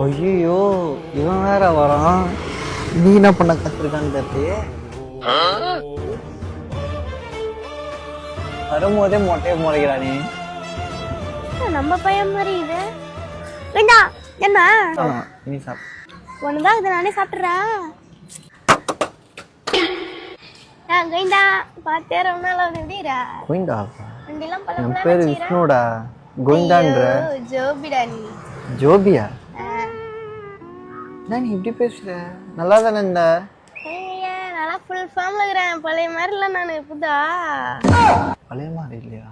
ஐயோ இவன் வேற வரான். நீ என்ன பண்ண கத்துருக்கான்னு தெரியல. வரும்போதே மொட்டையை முறைக்கிறானே. நம்ம பையன் மாதிரி இது. வேண்டா என்ன நீ சாப்பிடு. ஒண்ணுதான் இதை நானே சாப்பிட்றேன். கோயிந்தா பார்த்தே ரொம்ப நாள் எப்படிடா? கோயிந்தா வண்டிலாம் என் பேரு விஷ்ணுடா. கோயிந்தான்ற ஜோபிடா நீ. ஜோபியா? நீ இப்படி பேசுற? நல்லா தானே இருந்த? நல்லா ஃபுல் ஃபார்ம்ல இருக்கிறேன். பழைய மாதிரி இல்லை நான். புதா பழைய மாதிரி இல்லையா?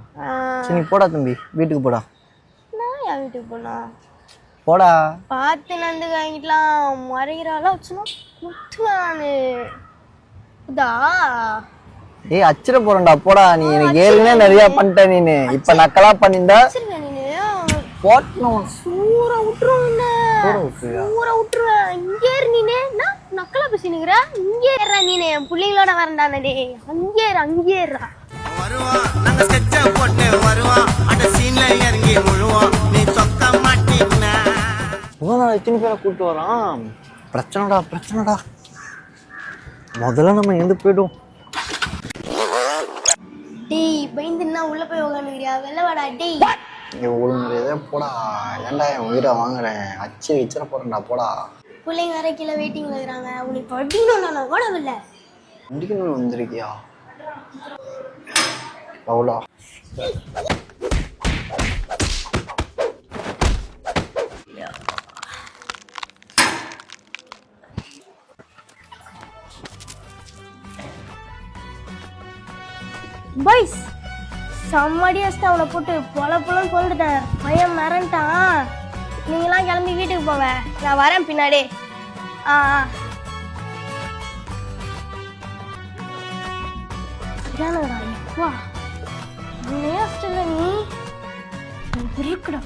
சரி போடா தம்பி, வீட்டுக்கு போடா. நான் என் வீட்டுக்கு போனா போடா. பார்த்து நந்து வாங்கிக்கலாம். மறைகிறாலாம் வச்சுனா முட்டுவேன் நானு. புதா ஏய் அச்சிர போறேன்டா போடா. நீ எனக்கு ஏற்கனவே நிறைய பண்ணிட்ட. நீனு இப்ப நக்கலா பண்ணிருந்தா போட்டணும். சூற விட்டுருவேன். சூற விட்டுருவேன். இங்கே இரு நீனே. நக்கலா பேசினுங்கிற. இங்கே ஏறா நீனே. என் பிள்ளைங்களோட வரண்டானே. அங்கே இரு அங்கே இருறா. வருவான் நாங்க ஸ்கெட்ச போட்டு வருவான். அந்த சீன்ல இறங்கி முழுவான். நீ சொக்க மாட்டீங்கன்னா இவன் எத்தனை பேரை கூப்பிட்டு வரான். பிரச்சனைடா பிரச்சனைடா. முதல்ல நம்ம எங்க போயிடும். டேய் பயந்துன்னா உள்ள போய் உட்காந்துக்கிறியா? வெளில வாடா டேய். ஒழுங்கு போடா. ஏன்டா என் உயிரை வாங்குறேன். இச்சிர போறேன்டா போடா. பிள்ளைங்க வேற கீழே வெயிட்டிங்ல இருக்கிறாங்க. உனக்கு படிக்கணும்னா கூட இல்லை. முடிக்கணும்னு வந்திருக்கியா? அவ்வளோ பாய்ஸ் செம்மடி வச்சுட்டு அவனை போட்டு பொல பொலன்னு சொல்லிட்டேன். பையன் மிரண்டான். நீங்களாம் கிளம்பி வீட்டுக்கு போங்க. நான் வரேன் பின்னாடி. வா நீ இருக்குடா.